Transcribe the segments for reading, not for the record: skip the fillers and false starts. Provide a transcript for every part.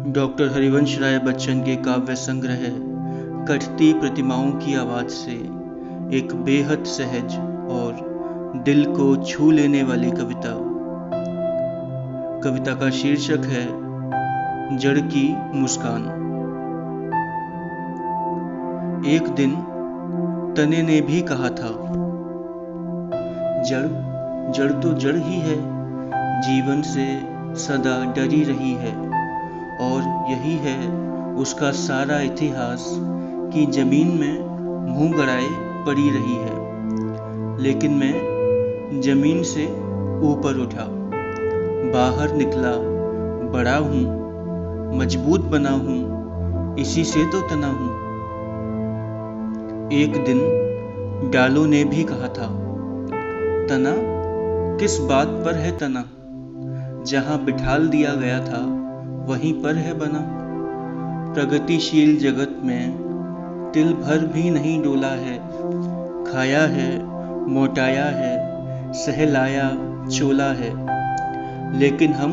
Doctor Harivansh Rai Bachchan के काव्य संग्रह कटती प्रतिमाओं की आवाज से एक बेहद सहज और दिल को छू लेने वाली कविता का शीर्षक है जड़ की मुस्कान। एक दिन तने ने भी कहा था, जड़ तो जड़ ही है, जीवन से सदा डरी रही है, और यही है उसका सारा इतिहास कि जमीन में मुंह गड़ाए पड़ी रही है। लेकिन मैं जमीन से ऊपर उठा, बाहर निकला, बड़ा हूँ, मजबूत बना हूँ, इसी से तो तना हूँ। एक दिन डालों ने भी कहा था, तना किस बात पर है तना, जहाँ बिठाल दिया गया था वहीं पर है बना। प्रगतिशील जगत में तिल भर भी नहीं डोला है, खाया है, मोटाया है, सहलाया चोला है। लेकिन हम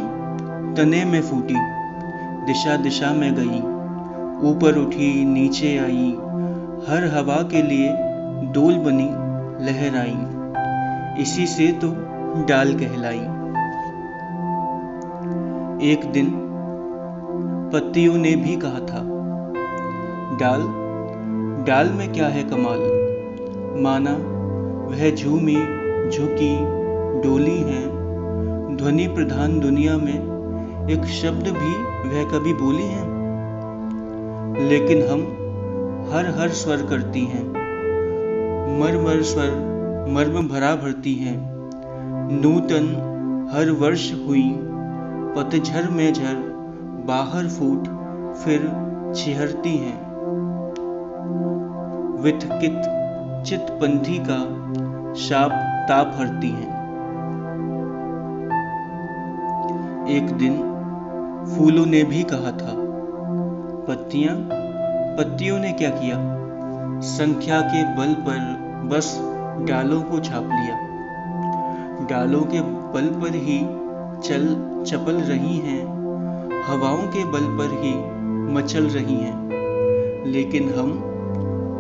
तने में फूटी, दिशा दिशा में गई, ऊपर उठी नीचे आई, हर हवा के लिए डोल बनी लहर आई, इसी से तो डाल कहलाई। एक दिन पत्तियों ने भी कहा था, डाल में क्या है कमाल, माना वह झूमी झुकी डोली है, ध्वनि प्रधान दुनिया में एक शब्द भी वह कभी बोली है। लेकिन हम हर स्वर करती हैं, मर स्वर मर्म भरा भरती हैं, नूतन हर वर्ष हुई, पतझर में झर बाहर फूट फिर छिहरती हैं। विथकित चितपंथी का शाप ताप हरती हैं। एक दिन फूलों ने भी कहा था, पत्तियों ने क्या किया, संख्या के बल पर बस डालों को छाप लिया। डालों के बल पर ही चपल रही हैं, हवाओं के बल पर ही मचल रही हैं। लेकिन हम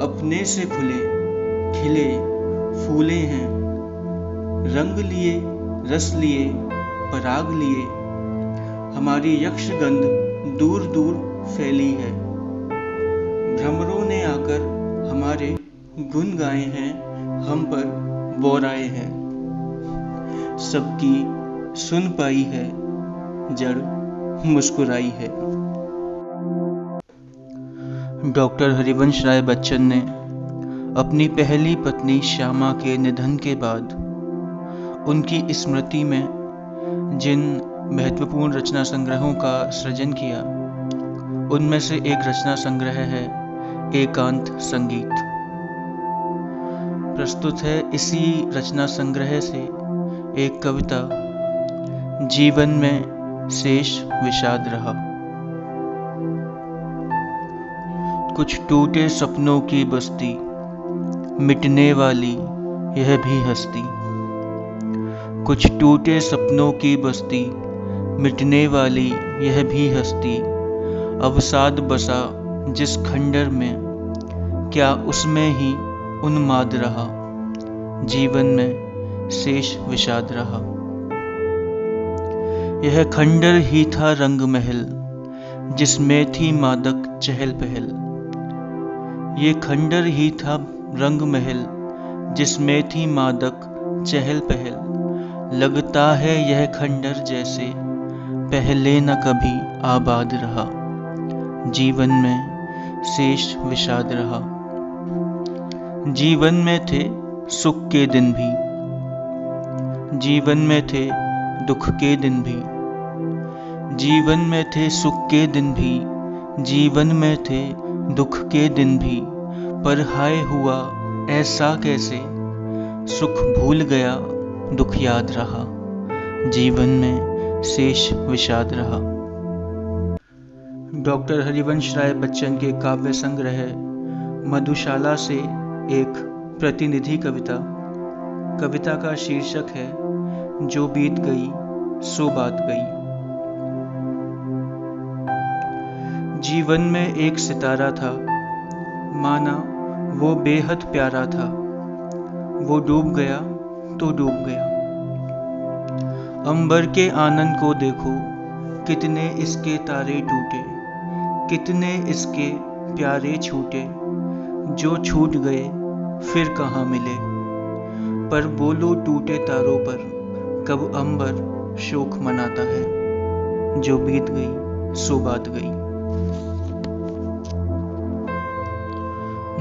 अपने से खुले खिले फूले हैं, रंग लिए, रस लिए, पराग लिए, हमारी यक्षगंध दूर दूर फैली है। भ्रमरों ने आकर हमारे गुन गाए हैं, हम पर बोराए हैं। सबकी सुन पाई है, जड़ मुस्कुराई है। डॉक्टर हरिवंश राय बच्चन ने अपनी पहली पत्नी श्यामा के निधन के बाद उनकी स्मृति में जिन महत्वपूर्ण रचना संग्रहों का सृजन किया, उनमें से एक रचना संग्रह है एकांत संगीत। प्रस्तुत है इसी रचना संग्रह से एक कविता, जीवन में शेष विषाद रहा। कुछ टूटे सपनों की बस्ती, मिटने वाली यह भी हस्ती। कुछ टूटे सपनों की बस्ती, मिटने वाली यह भी हस्ती। अवसाद बसा जिस खंडर में, क्या उसमें ही उन्माद रहा। जीवन में शेष विषाद रहा। यह खंडर ही था रंग महल, जिसमें थी मादक चहल पहल। ये खंडर ही था रंग महल, जिसमें थी मादक चहल पहल। लगता है यह खंडर जैसे पहले न कभी आबाद रहा। जीवन में शेष विषाद रहा। जीवन में थे सुख के दिन भी, जीवन में थे दुख के दिन भी। जीवन में थे सुख के दिन भी, जीवन में थे दुख के दिन भी। पर हाय हुआ ऐसा कैसे, सुख भूल गया दुख याद रहा। जीवन में शेष विषाद रहा। डॉक्टर हरिवंश राय बच्चन के काव्य संग्रह मधुशाला से एक प्रतिनिधि कविता का शीर्षक है जो बीत गई सो बात गई। जीवन में एक सितारा था, माना वो बेहद प्यारा था। वो डूब गया तो डूब गया। अंबर के आनंद को देखो, कितने इसके तारे टूटे, कितने इसके प्यारे छूटे। जो छूट गए फिर कहाँ मिले। पर बोलो टूटे तारों पर कब अंबर शोक मनाता है। जो बीत गई सो बात गई।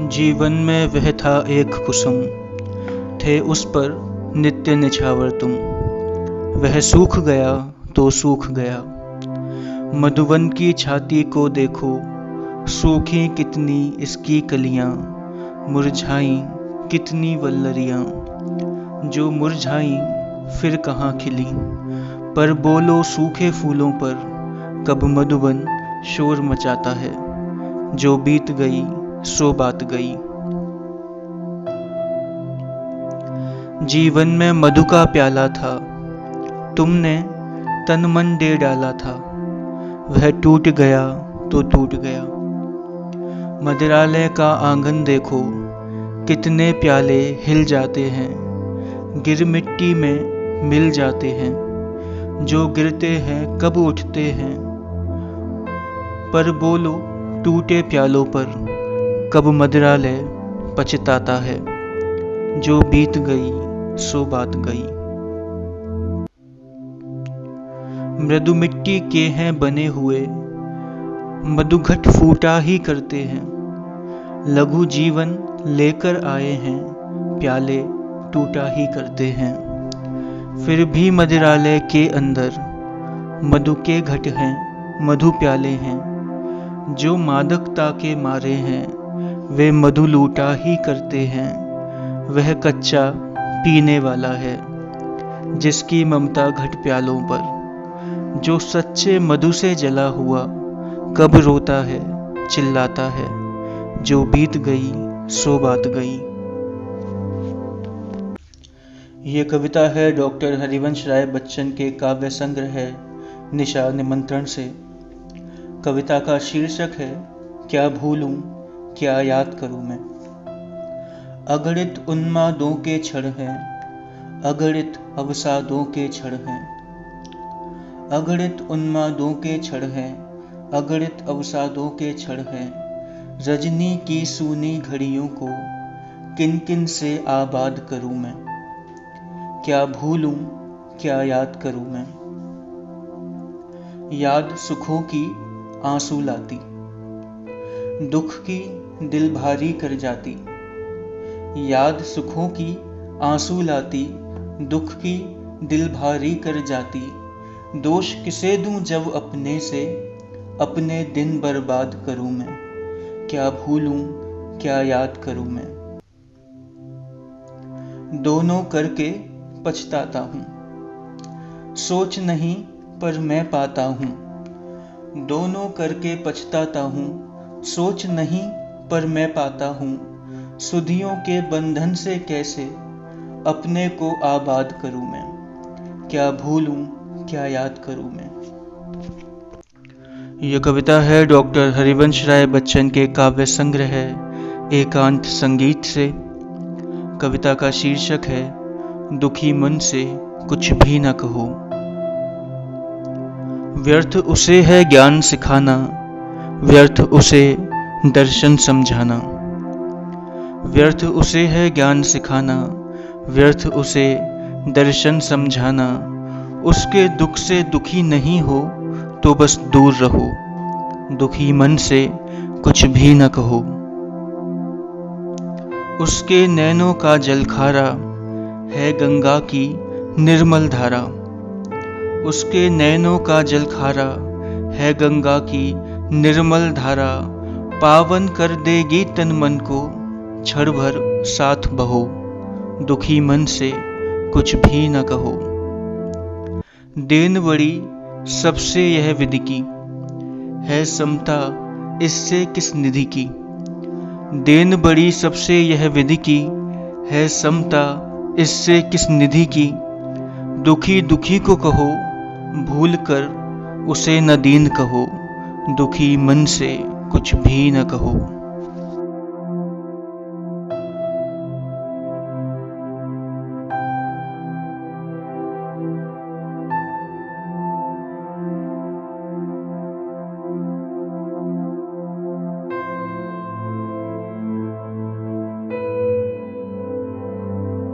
जीवन में वह था एक कुसुम, थे उस पर नित्य निछावर तुम। वह सूख गया तो सूख गया। मधुवन की छाती को देखो, सूखी कितनी इसकी कलियां, मुरझाई कितनी वल्लरियां। जो मुरझाई फिर कहाँ खिली। पर बोलो सूखे फूलों पर कब मधुवन शोर मचाता है। जो बीत गई सो बात गई। जीवन में मधु का प्याला था, तुमने तन मन दे डाला था। वह टूट गया तो टूट गया। मदिरालय का आंगन देखो, कितने प्याले हिल जाते हैं, गिर मिट्टी में मिल जाते हैं। जो गिरते हैं कब उठते हैं। पर बोलो टूटे प्यालों पर कब मदिरालय पछताता है। जो बीत गई सो बात गई। मृदु मिट्टी के हैं बने हुए, मधुघट फूटा ही करते हैं। लघु जीवन लेकर आए हैं, प्याले टूटा ही करते हैं। फिर भी मदिरालय के अंदर मधु के घट हैं, मधु प्याले हैं। जो मादकता के मारे हैं, वे मधु लूटा ही करते हैं। वह कच्चा पीने वाला है, जिसकी ममता घट प्यालों पर। जो सच्चे मधु से जला हुआ कब रोता है, चिल्लाता है। जो बीत गई सो बात गई। ये कविता है डॉक्टर हरिवंश राय बच्चन के काव्य संग्रह निशा निमंत्रण से। कविता का शीर्षक है क्या भूलूं क्या याद करूं मैं। अगणित उन्मादों के क्षण हैं, अगणित अवसादों के क्षण हैं। अगणित उन्मादों के क्षण हैं, अगणित अवसादों के क्षण हैं। रजनी की सूनी घड़ियों को किन किन से आबाद करूं मैं। क्या भूलूं क्या याद करूं मैं। याद सुखों की आंसू लाती, दुख की दिल भारी कर जाती। याद सुखों की आंसू लाती, दुख की दिल भारी कर जाती। दोष किसे दूं जब अपने से, अपने दिन बर्बाद करूं मैं। क्या भूलूं क्या याद करूं मैं। दोनों करके पछताता हूं, सोच नहीं पर मैं पाता हूं। दोनों करके पछताता हूं, सोच नहीं पर मैं पाता हूं। सुधियों के बंधन से कैसे अपने को आबाद करूं मैं। क्या भूलूं क्या याद करूं मैं। यह कविता है डॉक्टर हरिवंश राय बच्चन के काव्य संग्रह एकांत संगीत से। कविता का शीर्षक है दुखी मन से कुछ भी न कहो। व्यर्थ उसे है ज्ञान सिखाना, व्यर्थ उसे दर्शन समझाना। व्यर्थ उसे है ज्ञान सिखाना, व्यर्थ उसे दर्शन समझाना। उसके दुख से दुखी नहीं हो तो बस दूर रहो, दुखी मन से कुछ भी न कहो। उसके नैनों का जल खारा है गंगा की निर्मल धारा। उसके नैनों का जल खारा है गंगा की निर्मल धारा। पावन कर देगी तन मन को क्षण भर साथ बहो, दुखी मन से कुछ भी न कहो। देन बड़ी सबसे यह विधि की, है समता इससे किस निधि की। देन बड़ी सबसे यह विधि की, है समता इससे किस निधि की। दुखी दुखी को कहो, भूल कर उसे न दीन कहो, दुखी मन से कुछ भी न कहो।